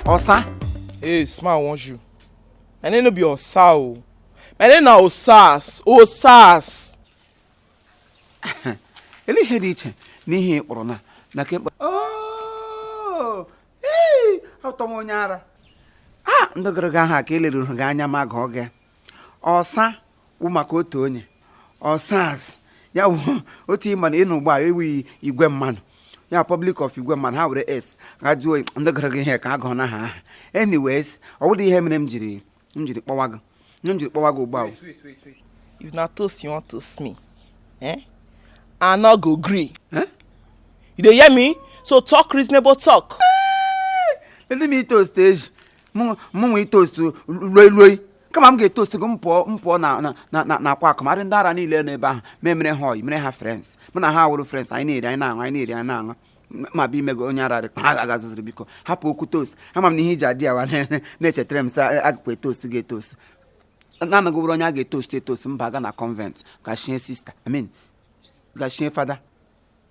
Osa? Hey, smile wants you. My name no be Osa. My name na Osas. Osas. Ele hedi iche n'ihe ikporo na ke. Oh! Hey! Auto nyara. Ah, ndogaraga ha ka eleru ga anya ma ga oge. Osa wu maka otu onye. Osas ya wu otu ima na inu gba ewi igwe mmanụ. Ya public of igwe mmanụ ha were s gajuo ndogaraga ihe ka aga na ha. Anyways, owudi ihe mere m jiri kpọwago. M jiri kpọwago ugba. Wait. If na toast you want to toast me. I not go agree. You dey hear me? So talk reasonable talk. Let me toast stage. Mo toast loi. Kama m ga-toast go mpo na kwa akwa ndị ara niile n'ebe ahụ memere hoy mere ha friends mụ na ha wụrụ friends anyị na-aṅụ ma bi mego onye ara ha agazuziri biko hapụ okwu toast ama m na ihe iji adị awa na-echetere m sa agakwe toast ga-etoast na-anago bụrụ onye a ga-etoast mba ga na convent ka shie sister ga shie father.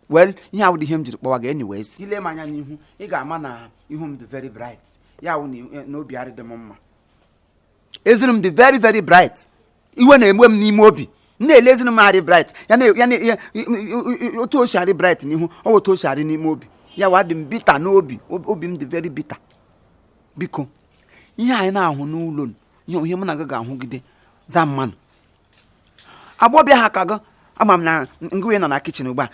Well, ihe awụ dị ihe m jiri kpọwa gị anyways ile m anya n'ihu ị ga-ama na ihu m dị very bright ya wụ na obi arị dị m mma ezinu m dị very very bright iwe na-egbe m n'ime obi na-ele ezinu m arị bright ya otu oshi arị bright n'ihu ọ otu oshi arị n'ime obi ya wa dị m bitter n'obi obi m dị very bitter biko ihe anyị na-ahụ n'ụlọ ihe m na-aga ga-ahụgide za mmanụ agbọbịa ha ka go ama m na ngwe nọ na kitchen ugba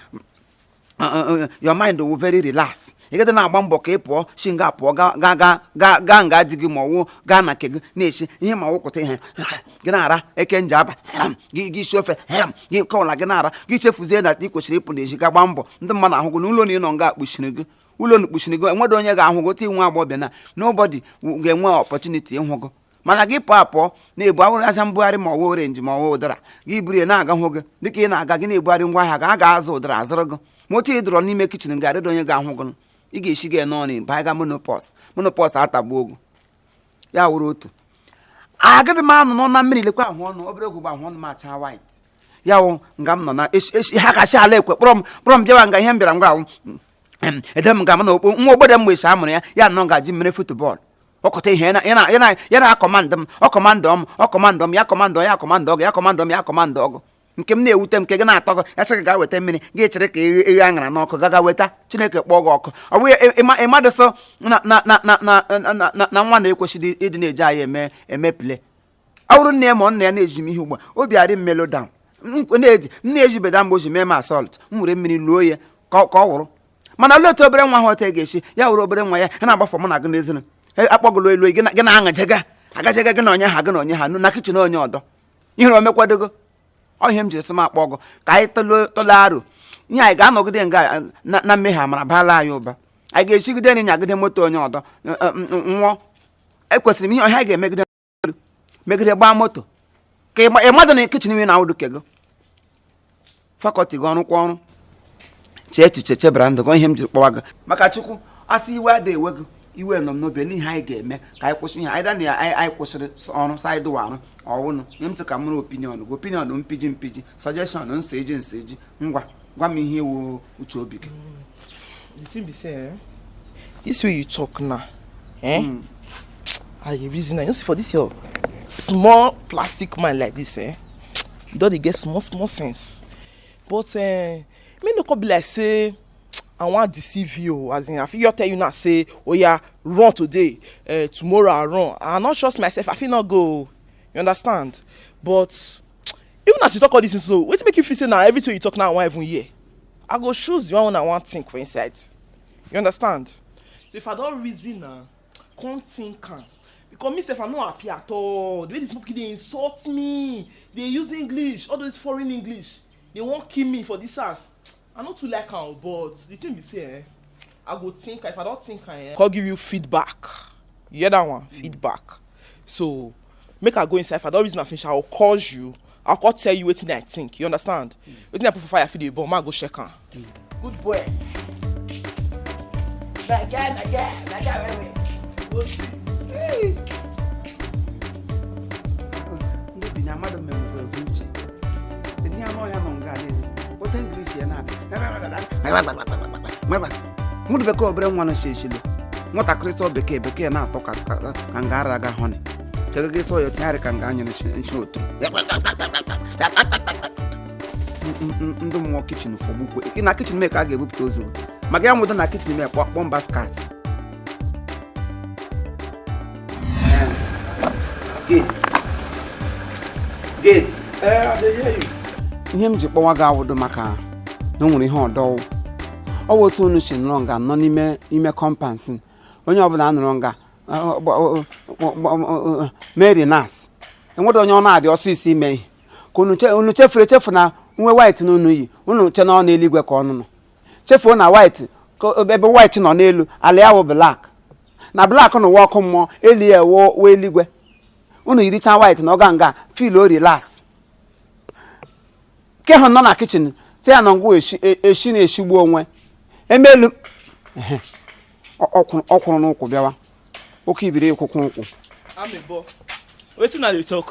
your mind will very relax. You get na agba mbọ ka ị pụọ shi nga pụọ ga nga adịghị ma ọwụ ga na kege na-eshi ihe ma wụkọta ihe gị na-ara eke nje aba gị isi ofe gị kọla gị na-ara gị chefuzie na ị kwesịrị ịpụ n'ezi ga gba mbọ ndị mmadụ ahụgụ n'ụlọ na ị nọ nga akpuchiri gị ụlọ na kpuchiri gị enwedo onye ga-ahụgụ otu nwa agbọbịa na nobody ga-enwe opportunity ịhụgụ mana gị pụọ apụọ na-ebu awụrụ aja mbugharị ma ọwụ orenji ma ọwụ ụdara gị buru ya na-aga hụ gị dịka ị na-aga gị na-ebugharị ngwa ahịa ga ga-azụ ụdara azụrụ gị ma otu ị dọrọ n'ime kichin ga adịdo onye ga-ahụ gị ị ga-eshi gị n'ọnụ baiga monopos atagbu ogu ya wụrụ otu agadi m anụ nọ na mmiri lekwa ahụ ọnụ obere ogu bụ ahụ ọnụ m acha white ya wụ nga m nọ na ha kacha ala ekwe kpọrọ m bịawa nga ihe m bịara ngwa ahụ edem m ga m na okpo nwa ogbede mgbe esi amụrụ ya nọ ngaji mmere futbọọlụ ọkọta ihe ya na-akọmandụ m ọkọmandụ m ya kọmandụ ọgụ nke m na-ewute m nke gị na-atọ gị ya sị gị gaa weta mmiri gị chere ka eghe aṅara n'ọkụ gaga weta Chineke kpọọ gị ọkụ ọ bụghị ịmadụsọ na nwa na-ekwesịrị ịdị na-eji anyị eme pile ọ bụrụ nne ma nna ya na-eji m ihe ugbu a obi arị m melodown m na-eji beda mgbe o ji mee m assault m were mmiri luo ya ka ọ wụrụ mana olee obere nwa ha ọta ga-esi ya were obere nwa ya na-agbafọ mụ na gị n'ezinu akpọgolo elu gị na-aṅajega agajega gị na onye ha na kichin onye ọdọ ihere omekwadogo ọ ihe m jiri sị m akpọ ọgụ ka anyị tọle arụ ihe anyị ga-anọgide nga na mmehie amara baala anyị ụba anyị ga-echigide na nyagide moto onye ọdọ nwụọ ekwesịrị m ihe ọhịa anyị ga-emegide megide gbaa moto ka ịmadụ na kichin ime na awụdụ kego fakọlti gị ọrụ kwa ọrụ chee echiche chebara ndụ gị ihe m jiri kpọwa gị maka Chukwu asị iwe ada ewe gị iwe nọ m n'obi n'ihe anyị ga-eme ka anyị kwụsị ihe anyị da na anyị kwụsịrị ọrụ saịdụ arụ ọwụnụ nye m tụ ka mụrụ opinion m mpiji suggestion nseji ngwa gwa m ihe ewu uche obi gị. The thing be say this way you talk now I reason you know see for this your small plastic mind like this you don dey get small sense but me no come be like say I want deceive you, as in I feel tell you now say, oh yeah, run today, tomorrow I run. I not trust myself. I feel not go. You understand? But even as you talk all this, so what make you feel say now everything you talk now I won't even hear? I go choose the one I want think for inside. You understand? So if I don't reason now, can't think can. Because myself I'm not happy at all. The way these people they insult me, they use English, all those foreign English. They won't kill me for this house. I not too like am, but the thing be say, I go think. If I don't think, I'll give you feedback. You hear that one? Feedback. So make I go inside. If I don't reason I finish, I'll call you. I'll call tell you what I think. You understand? Wetin I put for fire feed the bomb. I go check am. Good boy. My guy. Hey. nwụrụ bekee obere nwa na sheshile nwatakịrị sọ bekee na-atọ ka nga ara aga honey chegage sọ ya tinyarị ka nga anya nshi otu ndị mmụọ kichin fọgbukwe na kichin mee ka a ga-ebupụta ozu maka ya nwụdo na kichin mee kpọm basket gate ihe m ji kpọwa gị awụdo maka na o nwere ihe ọdọwụ ọ bụ otu unu si nọrọ nga nọ n'ime kọmpansị onye ọbụla anọrọ nga Mary Nas enwere onye ọ na-adị ọsịsọ ime ihe ka unu chefuru echefu na nwe white na unu yi unu che na ọ n'eluigwe ka ọnụnụ chefuo na white ebe white nọ n'elu ala ya wụ black na black na ụwa ọkụ mmụọ elu ya wụ eluigwe unu yiricha white na ọga nga feel o relax ke hụ nọ na kitchen si ya na ngwa eshi na-eshigbu onwe emelu ọkwụrụ n'ụkwụ bịawa oke ibiri ekwụkwụ nkwụ wetin na dey talk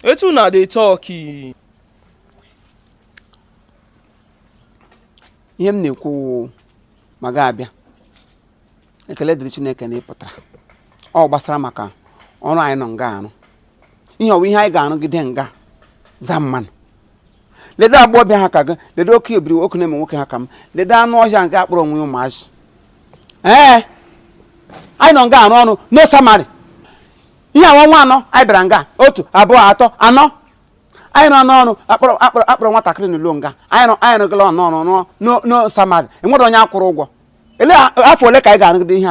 wetin na dey talk ihe m na-ekwu ma ga-abịa ekele dịrị Chineke na ịpụtara ọ gbasara maka ọrụ anyị nọ nga arụ ihe ọwụ ihe anyị ga-arụgide nga za mmanụ lede agbọbịa ha ka gị lede oke ebiri oke na-eme nwoke ha ka m lede anụ ọhịa nke akpọrọ onwe ụmụazị anyị nọ nga arụ ọrụ no samari ihe awa nwa anọ anyị bịara nga 1 2 3 4 anyị nọ n'ọrụ akpọrọ nwatakịrị n'ụlọ nga anyị rụgala ọnọrụ no samari enwere onye akwụrụ ụgwọ ele afọ ole ka anyị ga-arụgide ihe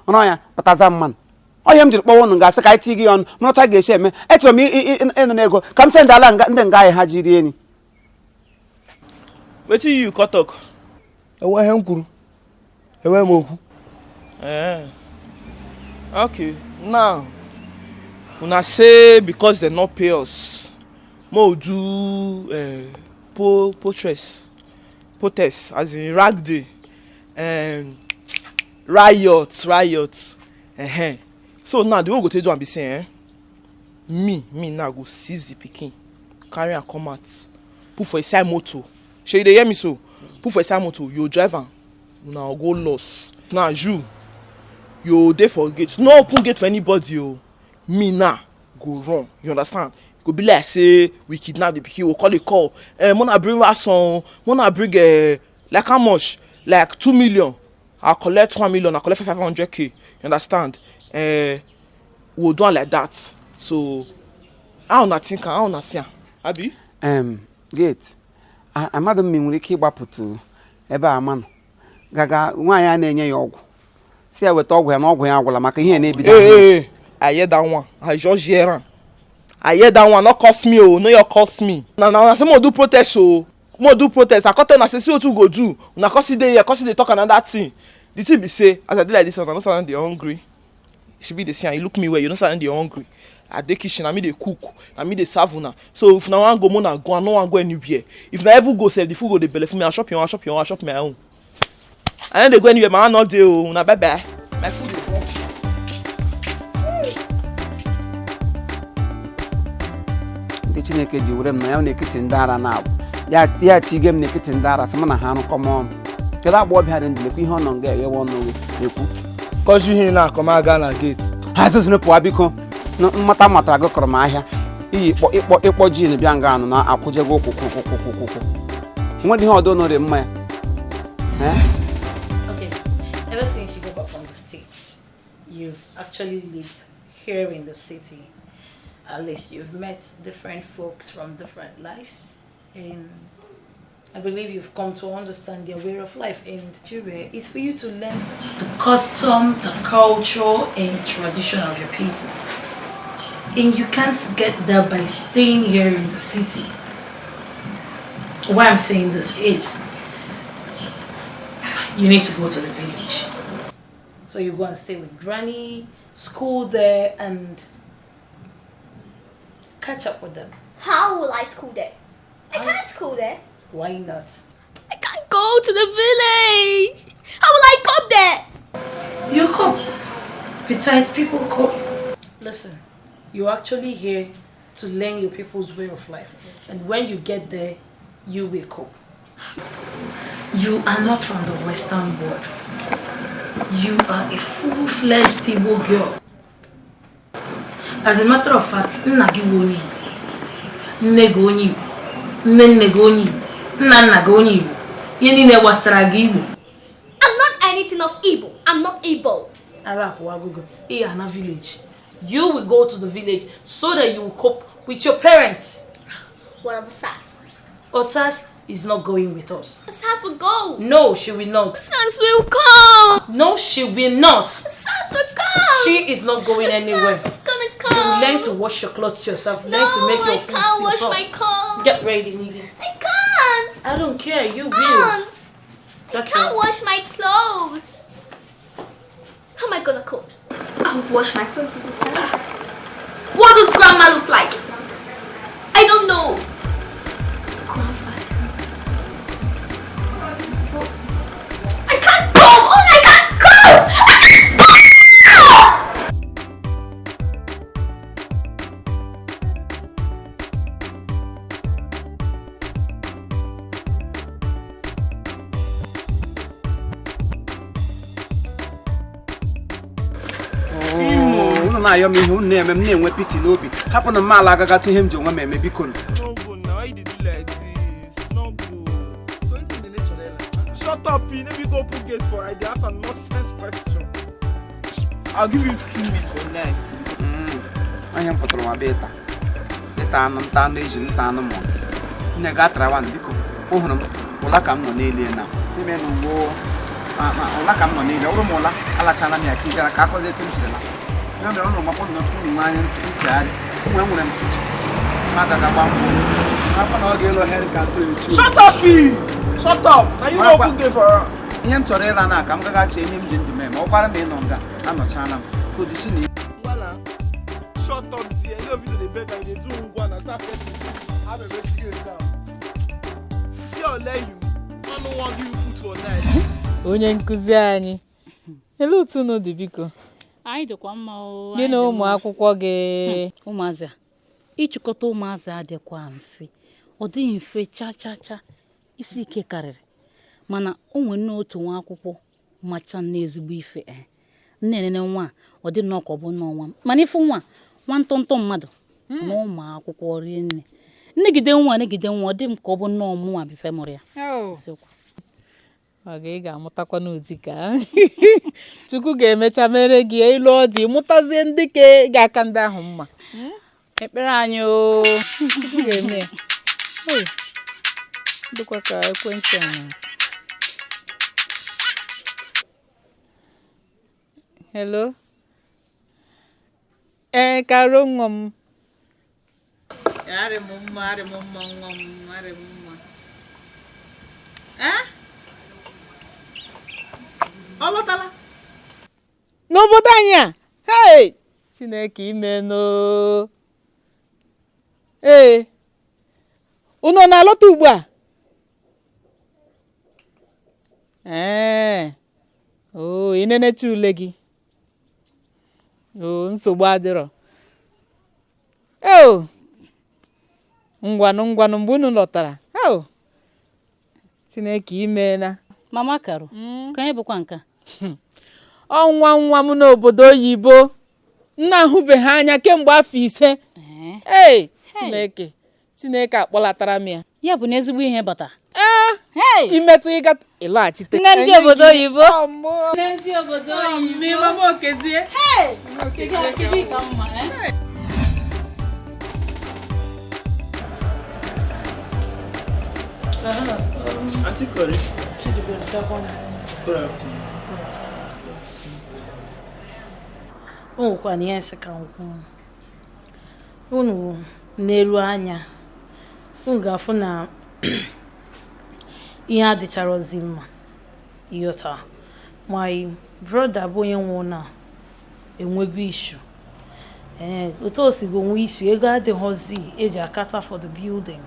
rụọ ya pụtaza mmanụ onye m jiri kpọwa ụnụ ga-asị ka anyị tii gị ọnụ mụrụta ga-esi eme echọrọ m ịnụ n'ego ka m sendị ala ndị nga anyị ha jiri enyi wetin you cut talk enwe ihe m kwuru enwe m okwu okay now una say because they no pay us mo do protest as in rag day riot so now the way we go take do am be say me now go seize the pikin carry am come out put for inside motor shey you dey hear me so put for inside motor you drive am una go loss now you dey for gate no open gate for anybody o me now go run you understand go be like say we kidnap the pikin we call a call mona bring ransom mona bring like how much like 2 million I collect 1 million I collect 500k you understand we'll do it like that so how una think how una see am abi gate amadụ m nwere ike ịgbapụtụ ebe a manụ gaga nwaanyị a na-enye ya ọgwụ si ya weta ọgwụ ya na ọgwụ ya agwụla maka ihe na-ebido I hear that one I just hear am I hear that one no cost me o no your cost me na say mo do protest o mo do protest I come tell una say see wetin we go do una come still dey here come still dey talk another thing the thing be say as I dey like this one I no sound dey hungry she be dey see am you look me well you no sound dey hungry I dey kitchen na me dey cook na me dey serve una so if una wan go mo na go I no wan go anywhere if na ever go sef the food go dey belle for me I chop your own I chop your own I chop my own I no dey go anywhere my hand no dey o una bye bye my food dey come. ndị Chineke ji were m na ya na-ekiti ndị ara na-abụ ya tige m na-ekiti ndị ara sị m na ha arụkọ m ọnụ kedu agbọghọbịa dị ndịlekwa ihe ọ nọ nga eghewe ọnụ ekwu kọjú ihe na-akọ m aga na gate ha zụzụrụ pụwa biko mmata matara gị kọrọ m ahịa iyi ịkpọ jin bịa nga anụ na akwụjego ụkwụkwụkwụkwụkwụ nwere ihe ọdọ nọrọ mma ya Okay, ever since you got back from the States, you've actually lived here in the city. At least you've met different folks from different lives, and I believe you've come to understand their way of life. And Nigeria is for you to learn the custom, the culture, and tradition of your people. And you can't get that by staying here in the city. Why I'm saying this is, you need to go to the village. So you go and stay with granny, school there, and catch up with them. How will I school there? I can't school there. Why not? I can't go to the village. How will I come there? You come. Besides, people come. Listen, you're actually here to learn your people's way of life. And when you get there, you will cope. You are not from the Western world. You are a full-fledged Igbo girl. As a matter of fact, Nagigoni, Negoni, Nenegoni, Nanagoni, Yenine Wastragibo. I'm not anything of Igbo. I'm not Igbo. Arab Wagogo, Iyana village. You will go to the village so that you will cope with your parents. What of Sass? Osas is not going with us. Sass will go. No, she will not. Sass will come. No, she will not. Sass will come. She is not going anywhere. Sass is gonna You come. learn to wash your clothes yourself. No, Learn to make your I food can't wash yourself. my clothes. Get ready, Nigga. I can't. I don't care. You will. I That's can't it. wash my clothes. How am I gonna cook? I'll wash my clothes with the sand. What does grandma look like? I don't know. Grandfather. Oh, I can't cook! Oh, I can't cook! I can't cook! na ayọ m ihe unu na-eme m na-enwe piti n'obi hapụ na mma ala agagatụ ihe m ji onwe m eme biko Shut up, P. Let me go put gate for I ask a nonsense question. I'll give you 2 minutes for next. anya m pụtara nwa beta anụ nta anụ eji nta anụ mụ nne ga atara biko ụhụrụ m ụla ka m nọ n'elu na ime na ugbo ụla ka m nọ n'elu ọrụ m ụla alachala m ya tijara ka akọzi etu m siri na ya mere ọnụ mapụ na ụmụ nwaanyị ntụgharị ụmụ enwere m ficha mmadụ ga-agba mbụ hapụ na ọ ga-elu heri ka atụ echi. Shut up, P! Shut up! Now you go put gate for her. ihe m chọrọ ịla na aka m gagachi ihe m ji ndụ mee ma ọ kwara m ịnọ nga anọchala m so disi na Shut up, dear. You know if you beg and they do one and start getting have a investigate now. See, I'll let you. I don't want you food for night. Onye nkuzi anyị. Ele otu unu dị biko? Anyị dịkwa mma o. Gị na ụmụ akwụkwọ gị. Ụmụazị. Ịchịkọta ụmụazị adịkwa mfe. Ọ dịghị mfe cha. Isi ike karịrị. Mana o nwere n'otu nwa akwụkwọ macha n'ezigbo ife. Nne nwa ọ dị nnọọ ka ọ bụ n'ọnwa. Mana ifu nwa ntụntụ mmadụ na ụmụ akwụkwọ rie nne. Nnegide nwa ọ dị m ka ọ bụ nnọọ mụnwa bife mụrụ ya. Ọ ga-amụtakwa n'ụdị ka Chukwu ga-emecha mere gị ilu ọ dị mụtazie ndị ka ga-aka ndị ahụ mma. Ekpere anyị o. Chukwu ga-eme. Dịkwa ka ekwentị anyị. Hello? Karo nwa m. Arị m mma nwa m, arị m mma. Ọ lọtala? N'obodo anyị a? Hey! Chineke imenụ. Unu na-alọta ugbu a? Ị nenecha ule gị? Nsogbu adịrọ. Ngwanụ mgbe unu lọtara. Chineke imeela. Mama Karo, ka anyị bụkwa nka. Nwa m n'obodo oyibo. Nna ahụbeghị anya kemgbe afọ 5. Chineke akpọlatara m ya. Ya bụ n'ezigbo ihe bata. Imetụ ịga ịlaghachite. Nne ndị obodo oyibo. Nne ndị obodo oyibo. Mama Okezie. Okezie ka mma. Auntie Corey. Good afternoon. Nwekwana ihe nsị ka nkwu. Unu n'elu anya. Unu ga-afụ na ihe adịchara ozi mma. Iyota. My brother bụ onye nwụrụ na enwego issue. Otu o si go nwe issue ego adịghọzi eji akata for the building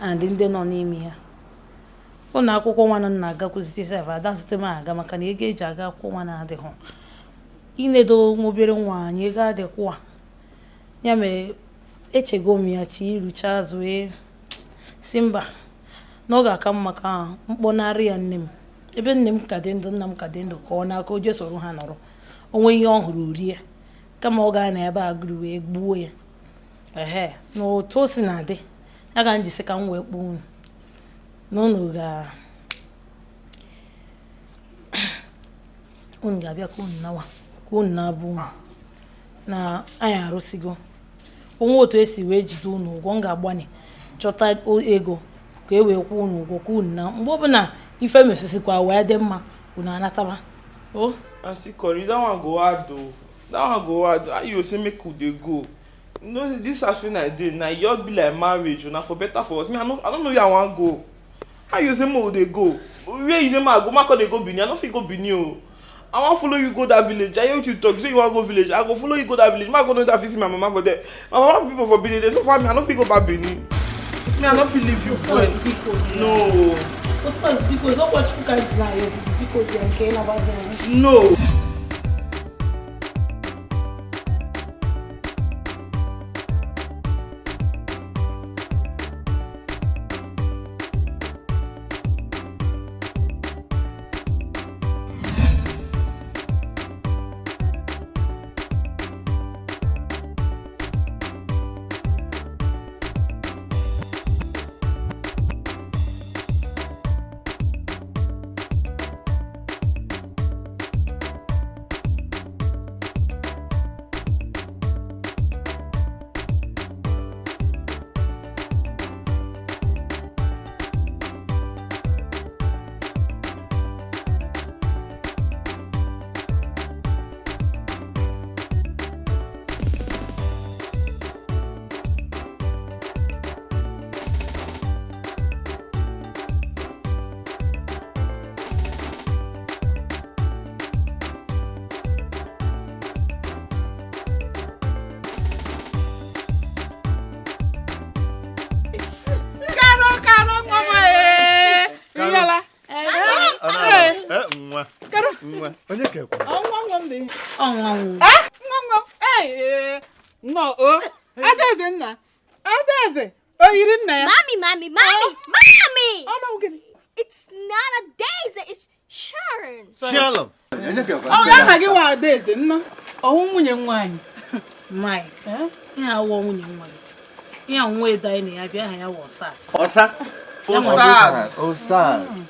and ndị nọ n'ime ya. Ụlọ akwụkwọ nwa na agakwuzite sef ada zite m aga maka na ego eji aga akwụkwọ nwa na adịghọ. Inedo obere nwa anyị ego adịkwa. Ya mere echego m ya chi irucha azụ si mba n'oge aka m maka mkpọnarị ya nne m ebe nne m ka dị ndụ nna m ka dị ndụ ka ọ na-aka o je soro ha nọrọ onwe ihe ọ hụrụ rie kama ọ gaa na ebe a gụrụ wee gbuo ya n'otu o si na-adị ya ga njisi ka m wee kpọọ unu n'unu unu ga-abịa ka unu nawa ka unu na-abụ unu na anyị arụsigo onwe otu esi wee jide unu ụgwọ m ga-agbanye chọta ego ka e wee kwụọ unu ụgwọ ka unu na mgbe ọbụla ife mesisikwa wee dị mma unu anataba. Oh, Auntie Corey, that one go hard though. That one go hard. How you say make we dey go? You know this as when I did. Now you be like marriage, na for better for us. Me, I don't know where I want go. How you say me dey go? Where you say ma go? Ma dey go Benin. I no fit go Benin o. I want follow you go that village. I hear what you talk. Say you want go village. I go follow you go that village. Ma go know that visit my mama for there. My mama people for Benin. They so far me. I no fit go back Benin. Me, I no fit leave you. No. Because don't watch who can't deny it because you're caring about them. No. Mommy! It's not a daisy, it's Sharon. Shalom. Oh, yeah, I get one daisy, no. Oh, when you wine. My, yeah, I won't win one. Yeah, I'm way dining. I was sass. Osa.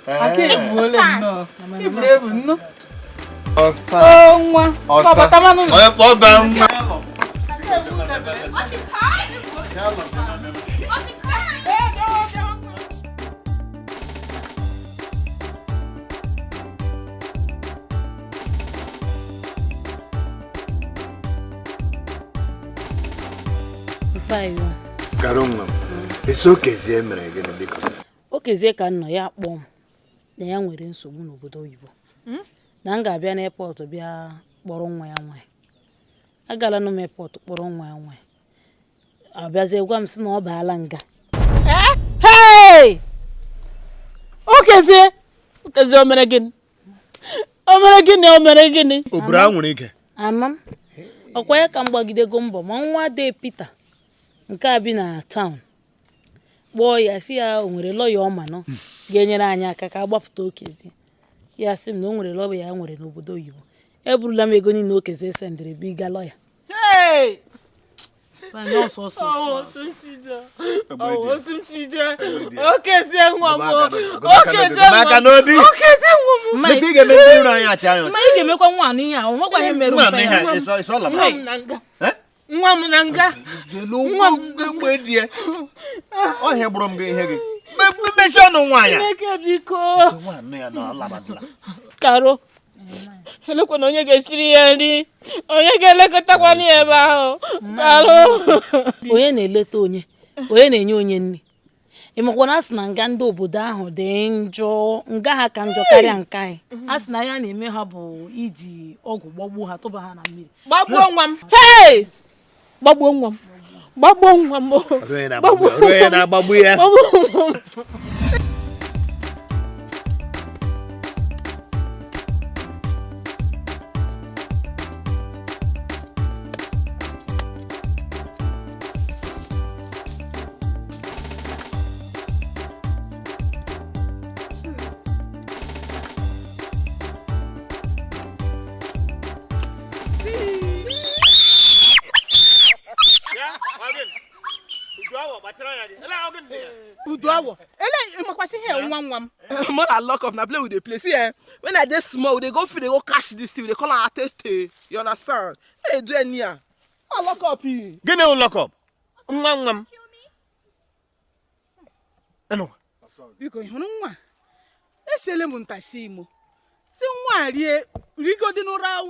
I can't believe no. You brave, no. Osa. Oh, one. Papa, come on. What's the card? Karunga. It's okay, Zemre again because. Okay, Zeka no ya kpọm. Na ya nwere nsogbu n'obodo oyibo. Na m ga-abịa n'airport bịa kpọrọ nwa ya nwa. Agala no airport kpọrọ nwa ya nwa. Abịazie gwa m sị na ọ baala nga. Hey! Okay, o mere gịnị? O mere gịnị? Obra nwere ike. Amam. Ọkwa ya ka m gbagidego mbọ ma nwa de Peter nke a bi na town. Kpọọ ya si ya o nwere lawyer ọma nọ ga-enyere anyị aka ka agbapụta Okezie. Ya sị m na o nwere lawyer ya nwere n'obodo oyibo. Eburula m ego niile Okezie sendere bi ga lawyer. Hey! Banyo so. Oh, Tumchija. Okezie nwa m. Okezie nwa m. Ma ị ga-eme ndị anyị acha anyị. Ma ị ga-emekwa nwa n'ihe ahụ, makwa ihe mere mpe. It's all about. Nwa m na nga. Nwa m gbe die. O he gburu m gị ihe gị. Mechi ọnụ nwaanyị. Chineke biko. Nwa nne ya na alabadala. Karo. Elekwa na onye ga-esiri ya nri. Onye ga-elekọtakwa n'ebe ahụ. Karo. Onye na-eleta onye. Onye na-enye onye nri. Ịmakwa na asị na nga ndị obodo ahụ dị njọ, nga ha ka njọ karịa nke anyị. Asị na ya na-eme ha bụ iji ọgwụ gbagbuo ha tụba ha na mmiri. Gbagbuo nwa m. Hey! Gbagbuo nwa m. Gbagbuo nwa m. Ruo na-agbagbu ya. Uduawo. Ele makwasi here one. More than lock up, now play with the place. See, when I dey small, they go feel they go catch this thing. They call it atete. You understand? Hey, do any here? I lock up here. Get no lock up. Kill me. Hello. Biko ihunu nwa. Esele mu ntasi mo. Si nwa rie rigo di nura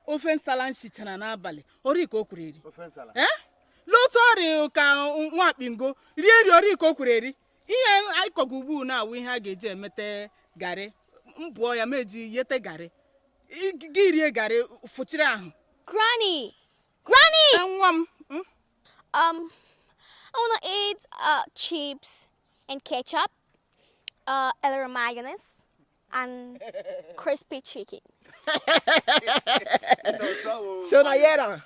ofe nsala nsichana na abali. Ori ka okureri. Ofe nsala. Lotori ka nwa kpingo rie ori ka okureri. Ihe ai kogugbu na awu ihe a ga-eji emete gari. Mbuo ya meji yete gari. Girie gari fuchiri ahụ. Granny! Nwam. I wanna eat chips and ketchup, a little mayonnaise, and crispy chicken. So na yera.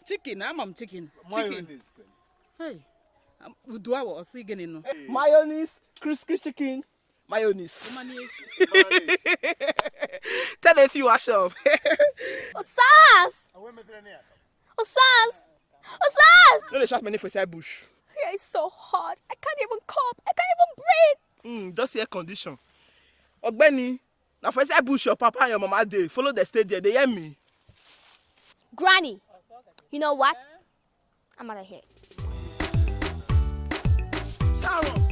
Chicken, I'm chicken. Chicken. Hey. Uduawo osi gini no. Mayonnaise, crispy chicken, mayonnaise. Mayonnaise. Tell them you wash up. Osas! No, they shot many for side bush. Here is so hot. I can't even cope. I can't even breathe. Just air condition. Ogbeni, now for side bush your papa and your mama dey follow the stage there. They hear me. Granny, you know what? I'm out of here. Sharon.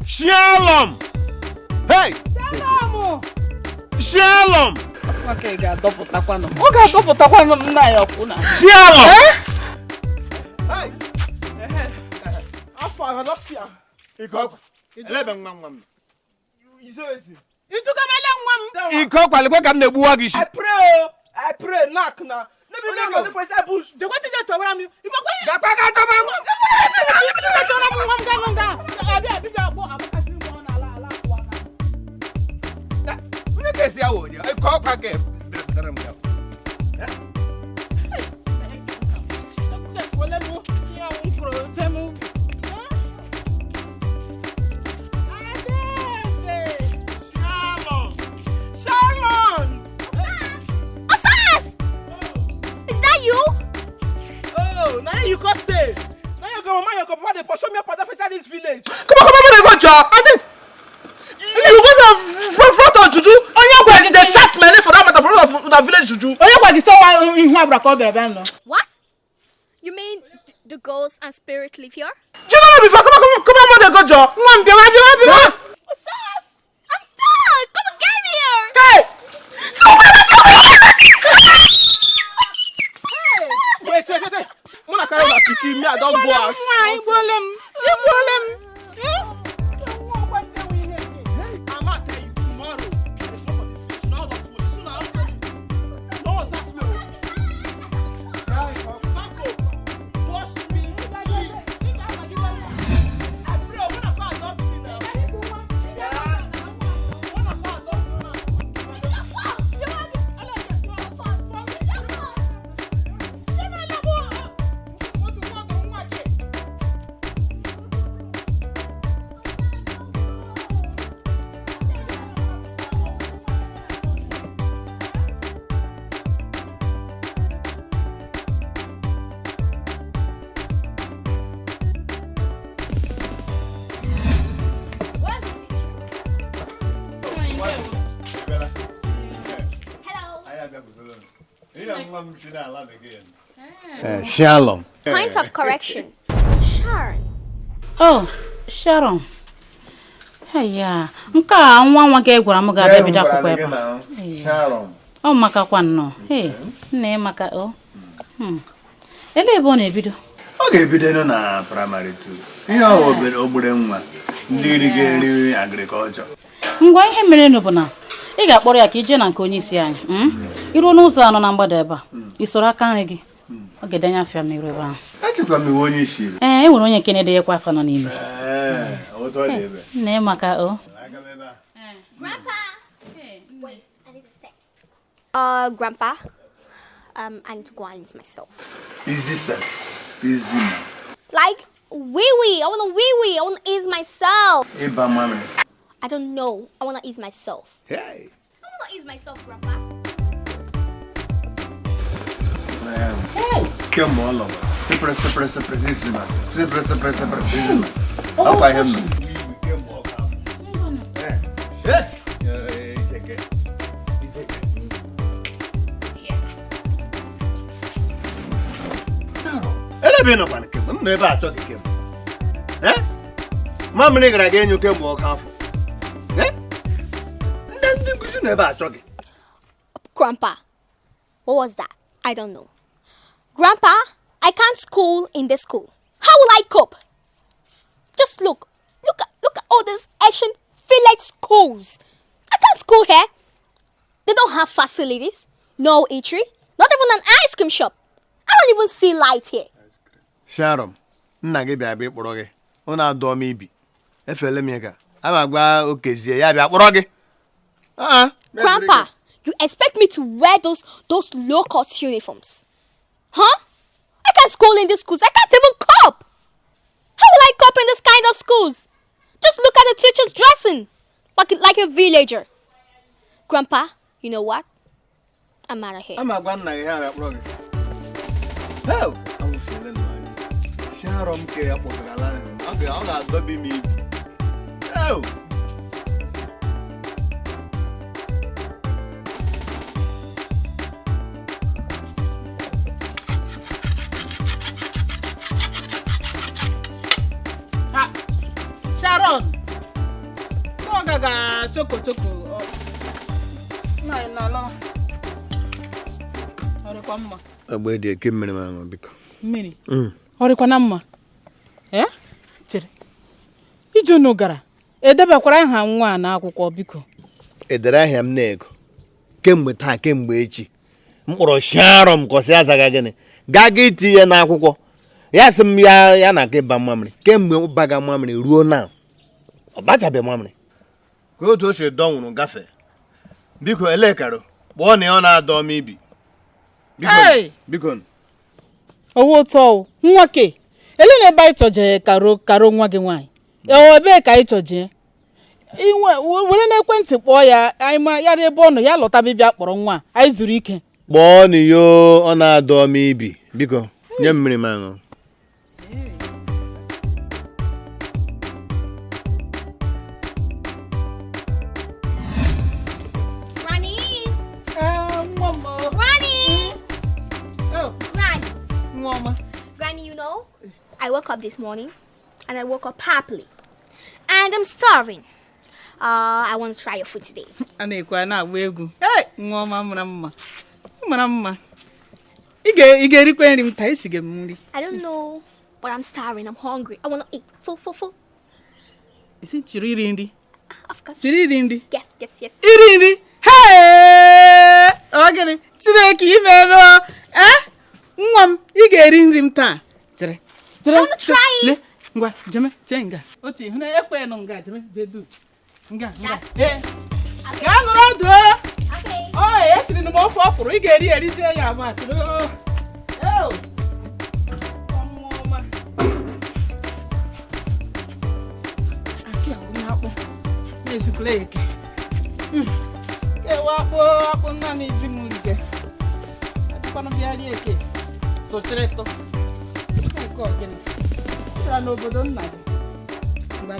Shalom! Hey! Shalom! Okay, ga-adọpụtakwa nọ. Ọ ga-adọpụtakwa nọ nna ya ọkwụ na. Shalom! Hey! Afọ Agadọsia. Iko, elebe nwa m. Izo ezi. Itukamele nwa m. Iko kwalikwe ka m na-egbuwa gị isi. I pray knock na. Maybe no go for say bush. Je kwati je tọwara mi. Imekwe. Gakwa ka tọwara m. Kesi ya wodi. Iko kwa ke. the village juju. Onye kwa giso wa ihu abra ka obere bia no. What? You mean the ghosts and spirits live here? You know before come on mother go jo. Nwa mbia. What's up? I'm stuck. Come and get me here. Hey. Wait. Muna carry my pikin me I don go out. Igbolem. Shalom. Point of correction. Sharon. Oh, Sharon. Hey, yeah. Nka nwa ga gwara m ga bịa bido akwụkwọ ebe. Shalom. Ọ maka kwa nnọọ. Hey, nne maka o. Ele ebe ọ na-ebido? Ọ ga-ebido na primary 2. Ihe ọ obere ogbure nwa. Ndị iri agriculture. Ngwa ihe mere nụ bụ na ị ga-akpọrọ ya ka ije na nke onye isi anyị. Iruo n'ụzọ anọ na mgbada ebe a. I soro aka nri gị. Ọ ga-edenye afịa mmiri ebe ahụ. Achịkwa m onye isi. E nwere onye nke na-edeyekwa afa nọ n'ime. Otu ọ dị ebe. Nne maka o. Grandpa. Wait, I need a sec. Grandpa. I need to go and ease myself. Easy sir. Easy man. Like wee. I wanna ease myself. Eba mami. I don't know. I wanna ease myself. Hey. I wanna ease myself, Grandpa. Hey. Come on, love. Sepre. Easy man. Sepre. Easy man. Apa him? Hey. Ele no pan kem. Me ba cho kem. Mama ni gara genyo kem wo kafo. Ndan kuju ne ba cho. Grandpa, what was that? I don't know. Grandpa, I can't school in this school. How will I cope? Just look at all these Asian village schools. I can't school here. They don't have facilities, no eatery, not even an ice cream shop. I don't even see light here. Sharon, nna gị bịa kpọrọ gị. Ọ na-adọ m ibi. Efele m ya. Ama gwa okezie ya bịa kpọrọ gị. Grandpa, you expect me to wear those low-cost uniforms? Huh? I can't school in these schools. I can't even cope. How will I cope in this kind of schools? Just look at the teachers dressing like a villager. Grandpa, you know what? I'm out of here. Ama gwa nna gị ya bịa kpọrọ gị. Hell, Sharon ke ya kpọtara ala ahụ. Ọ ga-adọbi m ibi. Hell. Sharon. Ọ gaga choko. Na lo. Ọrịkwa mma. Agba dị eke mmiri ma biko. Mmiri. Ọrịkwa na mma. Chere. Ije unu gara. Edebekwara aha nwa na akwụkwọ biko. Edere ahịa m na-ego. Kemgbe taa kemgbe echi. Mkpọrọ Sharon kosi azaga gịnị. Gaga itinye n'akwụkwọ. Ya sị m ya na ka ịba mmamịrị. Kemgbe ụbaga mmamịrị ruo na. Ọ bachabe mmamịrị. Ka otu o si dọnwụrụ gafee. Biko elekaro. Kpọọ na ọ na-adọ m ibi. Biko. Owo to nwoke. Ele na ebe anyị chọje karo nwa gị nwaanyị. Ebe ka anyị chọje. Inwe were na ekwentị kpọọ ya, anyị ma ya ebe ọ nọ ya lọta bịbịa kpọrọ nwa, anyị zuru ike. Kpọọ na yo ọ na-adọ m ibi. Biko, nye mmiri m aṅụ. Granny. Mama. I woke up this morning, and I woke up happily. And I'm starving. I want to try your food today. Hey, mama. I don't know, but I'm starving. I'm hungry. I want to eat. Full. Is it chirindi? Of course. Chirindi? Yes. Irindi? Hey! Okay. Today, Mwam, you get in rim time. I want to try it. Ngwa, jeme, chenga. Oti, huna ekwe no nga, jeme, jedu. Nga. Eh. Ga no do. Okay. Oh, yes, ni mo fo furu, I get ri se ya ma. Oh. Mama. Akia uri hapo. Yesu kleke. Ke wapo na ni zimulike. Kono biari eke. So treto. Ecco che strano bodonnato. Come, I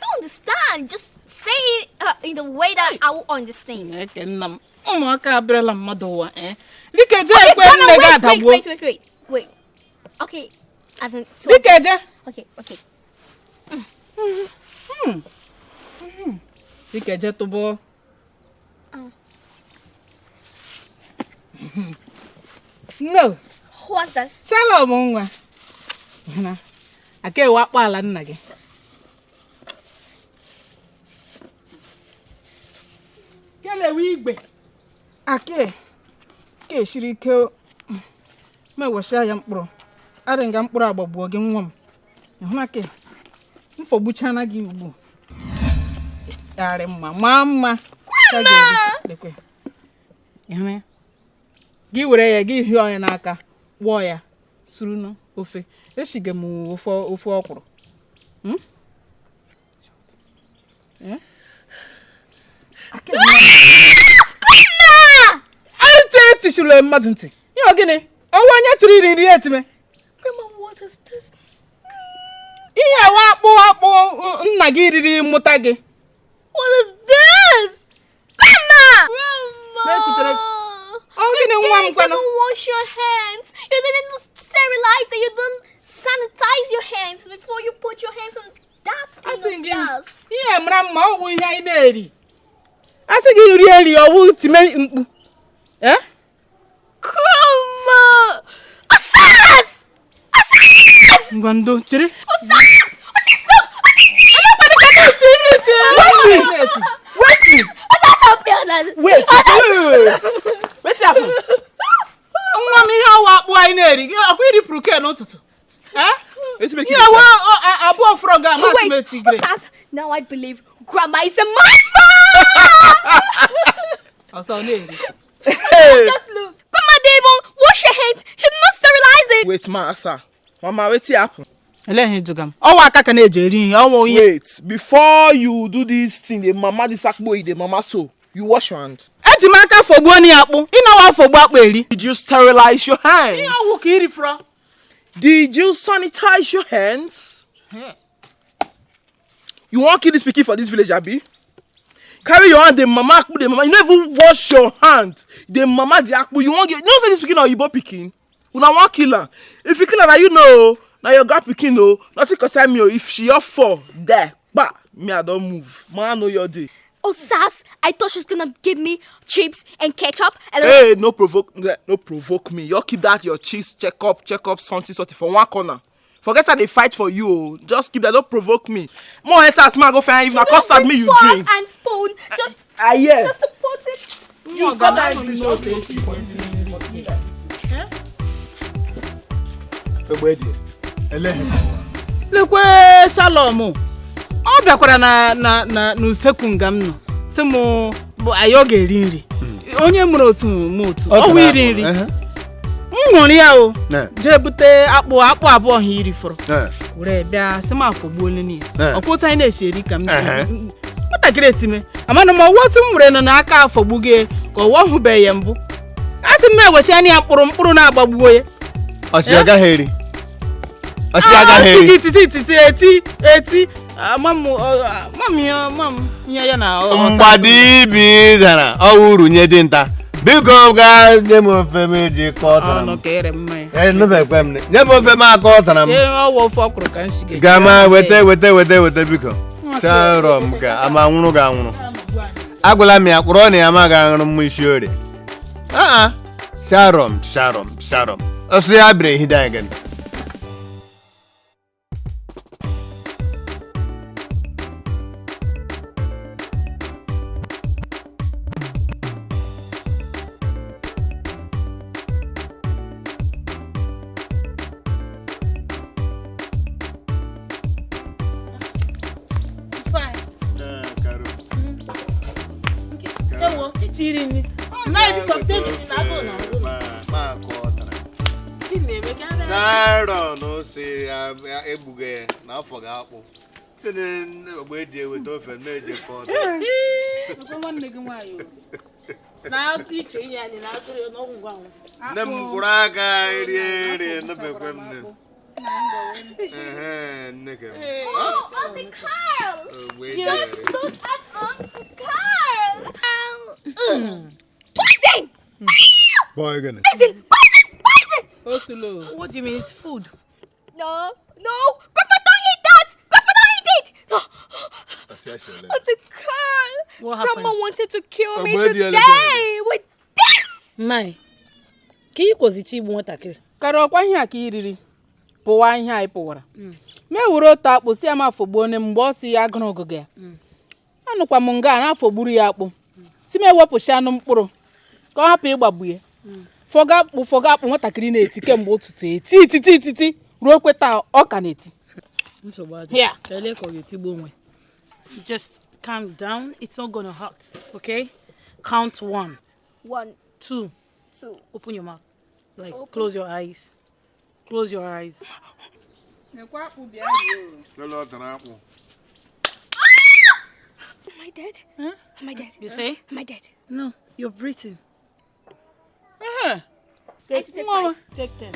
don't understand. Just say it in the way that I will understand. Wait. Okay, as in... Okay. No. What's this? Salomon. I can't walk while I'm again. Can I weep? I can't. She kill. My was I am bro. I didn't get proud of working woman. I can't. For Buchana give you. I am my mama. Give you an aka, warrior, Suruno, Ofe, Eshigamu for okro. I tell you, you learn Madanti. You're getting. Oh, when you're to read it to me. Grandma, what is this? Yeah, Nagiri Mutage. What is this? Grandma! You didn't wash your hands. You didn't sterilize it. You didn't sanitize your hands before you put your hands on that thing of gas. Yeah, Mama, we are ready. I think you really are ultimate. Eh? Grandma! Asas! Guando, Chiri? Asas! Wait, what's happening? Mommy, how why Neri? You are very proud not to. Eh? Let's make it. Yeah, above frog. Wait, now I believe Grandma is a mother. Also, Neri. Just look. Grandma, they even wash your hands. She did not sterilize it. Wait, Masa. Mama, what's happening? Let him do come. Oh, I can't wait, before you do this thing, the mama the sack boy, the mama so you wash your hand. Ejimaka for boni apple. You know what for bakbeli? Did you sterilize your hands? Yeah, who kiri from? Did you sanitize your hands? You want kill this picky for this village, Abi? Carry your hand, the mama, you never even wash your hand. The mama the akpu, you want get. You know say this picky now you bought picking. Una want kill her. If you kill her, you know. Now your girl picking no, nothing concern me. If she up for there, but me I don't move. Man, know your day. Oh, Sass, I thought she was gonna give me chips and ketchup. And hey, no provoke me. You keep that your cheese check up something for one corner. Forget how they fight for you. Just keep that. Don't provoke me. More enter smart go find. If na custard me you drink. And spoon, just yeah. Just to put it. You got that in Lekwe Salomo. Ọ bịakwara na n'usekwu nga m nọ. Sị m bụ ayo ga-eri nri. Onye mụrụ otu ọ iri nri. M ṅụrụ ya o. Jee bute akpụ abụọ ha iri fọrọ. Were bịa sị m afọgbuo nne ya. Ọkwụta anyị na-esi eri ka m. Nwatakịrị etime. Amana m otu m were nọ n'aka afọgbu gị ka ọ hụbeghị ya mbụ. Asị m ewesi anya ya mkpụrụ na-agbagbuo ya. Ọsị agaghị eri. Eti. Mam, ya na mgbadibi dara ọwụrụ nye dinta Biko ga nye m ofe m eji kọtara m. Nụbekwe m. Nye m ofe m akọtara m. Gama weta biko. Sharom ka ama nwụrụ ga anwụrụ. Agwala m ya kpụrụ na ya ma ga aṅụrụ m isi ore. Sharom. Ọsọ ya bire hida again. No say ebuge na afọ ga-akpụ. Sine ogbe dị eweta ofe na-eje kọta. Na iche ihe anyị na agụrụ n'ọgwụ ngwa ngwa. Nne m mkpụrụ aka rie nubekwe m nne. Nne Oh, Auntie Carl! Just look at Auntie Carl! Poison! Boy, goodness. Poison! Oh, slow. What do you mean? It's food. No. Grandpa, don't eat that! Grandpa, don't eat it! Auntie Carl! What happened? Grandma wanted to kill me today with this! Mai, can you cause it water? Karo kwa ihe aka iriri. Pụwa ihe anyị pụwara. Me wuru otu akpụ si ama afọgbuo ne mgbe o si ya agụrụ ogogo ya. Anụkwa m nga na afọgburu ya akpụ. Si me wepụsị anụ mkpụrụ. Ka ọ hapụ ịgbagbu ya. Foga akpụ nwatakịrị na-eti kemgbe ụtụtụ eti ruo kweta ọ ka na-eti. Here. Just calm down. It's not gonna hurt. Okay? Count 1. 1, 2. 2. Open your mouth. Like close your eyes. Close your eyes. Am I dead? Huh? Am I dead? You say? Am I dead? No, you're breathing. Take 5. Take 10.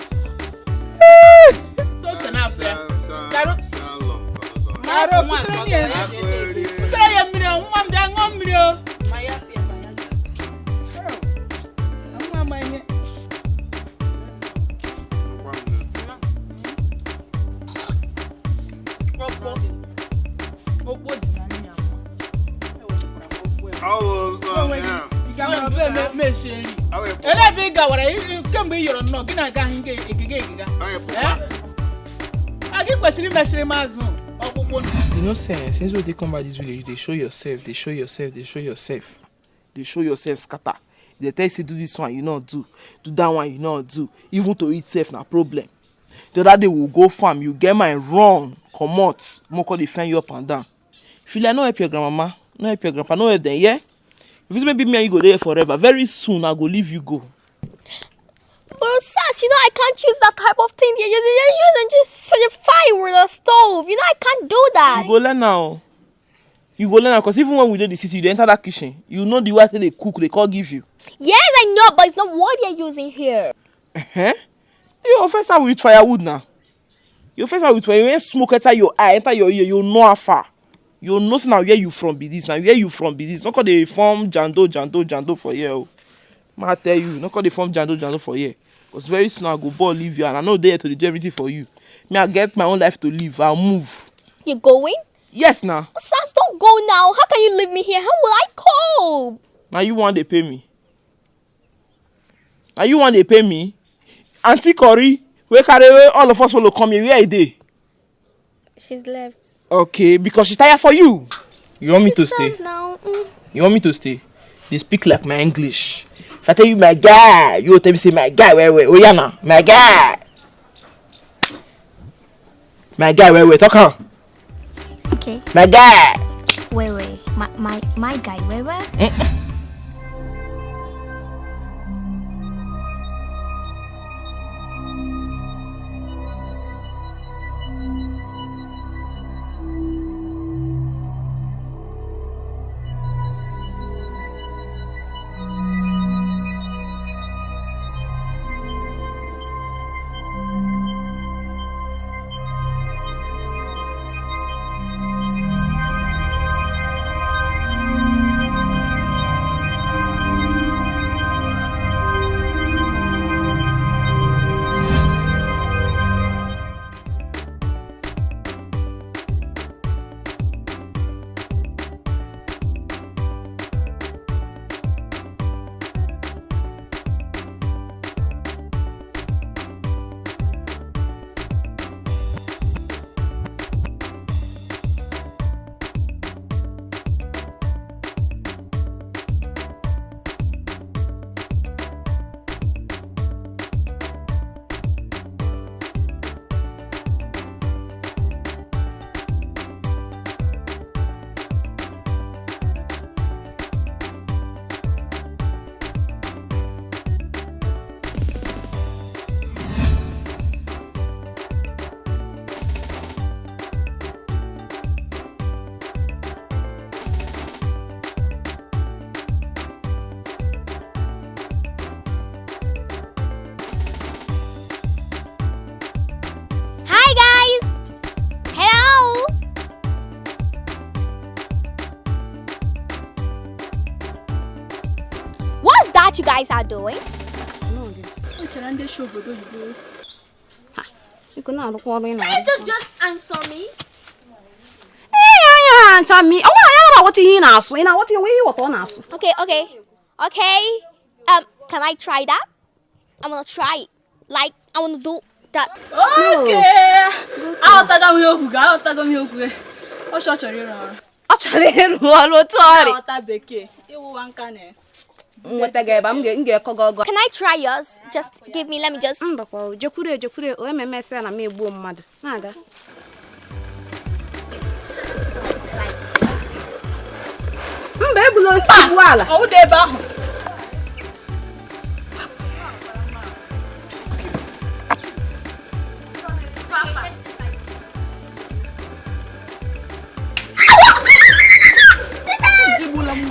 Don't enough there. Karo, You know, since when they come by this village, they show yourself, scatter. They tell you say do this one, you not do that one, you not do. Even to eat safe, na problem. The other day we'll go farm, you get my run, come out, Moko defend you up and down. If you like, no help your grandmama, no help your grandpa, no help them, yeah? If it's maybe me and you go there forever, very soon I go leave you go. But Sas, I can't choose that type of thing. You're using just such a fire with a stove. I can't do that. You go learn now. Because even when we do the city, you enter that kitchen, you know the way they cook, they can't give you. Yes, I know, but it's not what you're using here. You first time with firewood now. You ain't smoke enter your eye, enter your ear, you know how far. You know now where you from be this. Not cause they form jando for you. I tell you, not cause they form jando for you. Because very soon I go ball leave you and I know they to do everything for you. I get my own life to live. I'll move. You going? Yes, now. Sans, don't go now. How can you leave me here? How will I cope? Now you want to pay me? Auntie Corey, where carry all of us will come here. Where are they? She's left. Okay, because she's tired for you. You want me to stay? Now. You want me to stay? They speak like my English. If I tell you my guy, you will tell me say my guy. Where? Oh yeah, now my guy. My guy, where? Talk on. Okay. My guy. Wait. My guy, where? you guys are doing? Just answer me. Okay. Can I try that? I'm gonna try it. Like, I wanna do that. Okay. I'll tell them you. I'll shut your ear. Can I try yours? Just give me, let me just.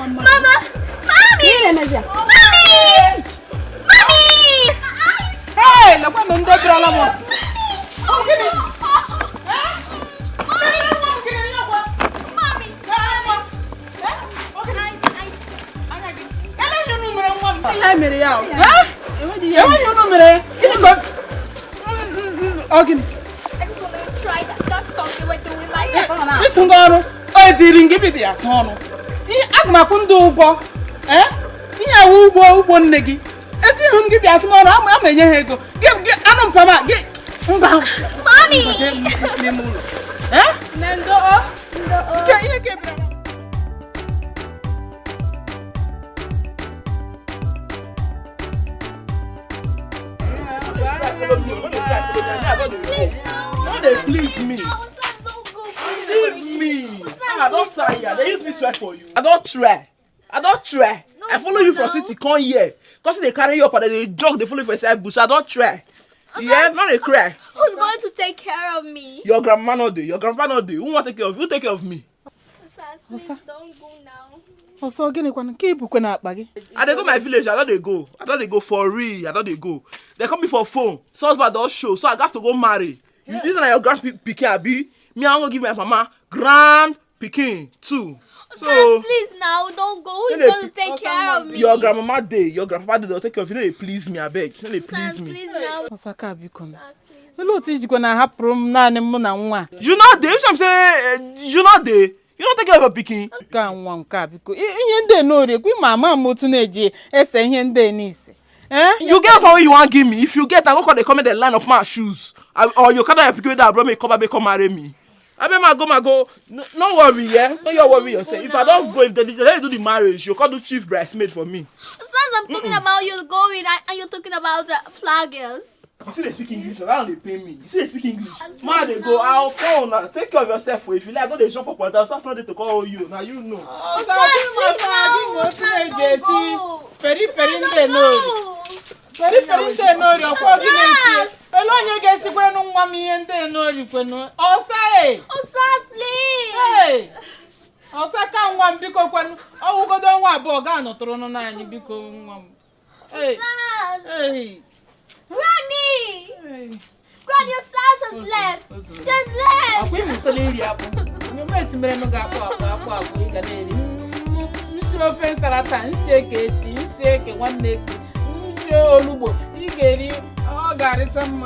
Mama! Mommy! Hey, look what I'm doing. I just want to try that song you were doing like that. Listen, I didn't give it a son. I'm not going to do what? Who won't niggy? I didn't give you a small. I'm a young go. Get, I don't come out. Get, Mommy! Nando, can you get me? Please me. Leave me. I don't tire. They use me sweat for you. I don't try. I follow you from city, come here. Because they carry you up and they jog, they follow you for inside bush. I don't try. Yeah, not a cry. Who's going to take care of me? Your grandma not do. Who want to take care of you? Who take care of me? Please don't go now. Also, again, keep looking at baggy. I dey go my village. I don't they go for real. I don't they go. They come me for phone. So husband don't show. So I got to go marry. Yeah. This is your grand pikin abi. Me I want to give my mama grand pikin too. So please now don't go. Who's going to take care of me? Your grandmama day, your grandpapa day, they'll take care of you. No, they please me, I beg. No, they please me. Please now. Osaka bikon. Hello, teach going to happen na ne mo na nwa. You not there? I'm saying you not there. You don't take care of a pikin. Ka nwa nka biko. Ihe nde no re kwi mama motu na eje ese ihe nde ni ise. You get what you want give me. If you get, I go call the comment the line of my shoes. Or you can't pick that bro me come marry me. I bet my go. No worry, yeah. No, you worry yourself. If I don't go, if they do the marriage, you can't do chief bridesmaid for me. Since I'm talking about you going and you're talking about flaggers. You see they speak English, so now they pay me. You see they speak English. Man, they go, I'll call now. Take care of yourself. If you like, go they jump up and down. So that's not to call you. Now you know. Very hello, you guys are going to want me and then no, you can know. Osas, please. Hey, Osaka one because when oh, go down one bogano thrown on any because hey, Granny, your sass has left. Just left. We must leave you. You must remember that. Monsieur offense at a time, shake it, one day. Monsieur Lubo, he get it. Oh, got it. Some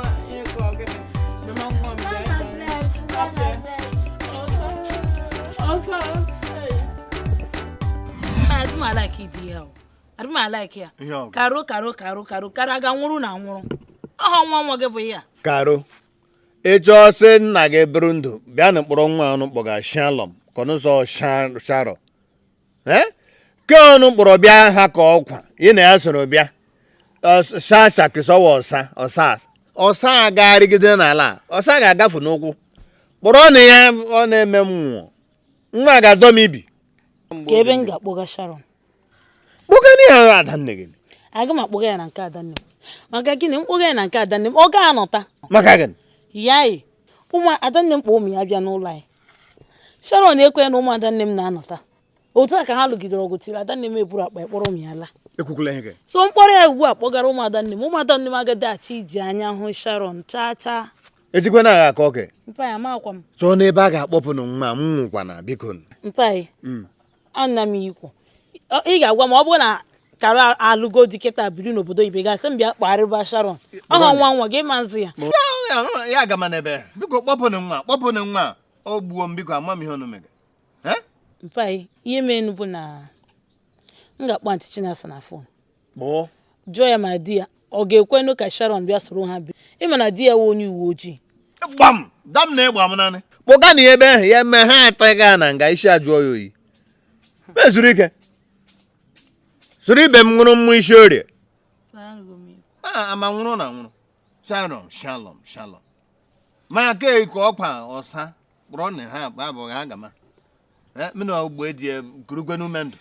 I like it here. I like here. Karo aga nwuru na nwuru. Aha nwa nwa gị ya. Karo. Ejo se nna gị buru ndụ bịa na mkpọrọ nwa ọnụ kpọga Shalom kono so Sharo. Ke ọnụ mkpọrọ bịa ha ka ọkwa. Ị na ya soro bịa. Sasa kiso Osa ga-arịgide n'ala. Osa ga-agafu n'ụkwụ. Kpọrọ na ya ọ na-eme mmụọ. Nwa ga-adọ m ibi. Ka ebe m ga-akpọga Sharon. Kpọga ya adanne gị. Aga m akpọga ya na nke adanne. Maka gịnị mkpọga ya na nke adanne ọ ga-anọta. Maka gịnị? Yaị. Ụmụ adanne m kpọ ụmụ ya bịa n'ụlọ anyị. Sharon ekwe na ụmụ adanne m na-anọta. Otu a ka ha lụgidere ọgụ tiri adanne m eburu akpa ekpọrọ ụmụ ya la. Ekwukwala ihe. So mkpọrọ ya ugbu a kpọgara ụmụ adanne m agadi achị iji anya hụ Sharon cha. Ezigbo na agha aka oke. Mpa ya makwa m. So n'ebe a ga-akpọpụ nwa m nwụkwa na biko. Mpa ya. Anna m ikwu. Ị ga-agwa m ọ bụrụ na kara alụgo diketa biri n'obodo ibe gasị m bịa kpagharịba Sharon ọha nwa gị mazị ya ya aga m n'ebe biko kpọpụnụ nwa o gbuo m biko ama m ihe ọnụ mega mpai ihe menu bụ na m ga-akpọ Aunty Chinasa na fon kpọọ jụọ ya ma di ya ọ ga-ekwenụ ka Sharon bịa soro ha bi ịma na di ya wụ onye uwe ojii gbam dam na ịgba m naanị kpọga na ebe ahụ ya mee ha ataghị na nga isi ajụọ ya oyi mezuru ike soro ibe m ṅụrụ mmụ isi orie ama nwụrụ na nwụrụ shalom ma ka iko ọkpa ọsa kpọrọ na ha abụghị agama mina ogbe dị kurugwenu mendụ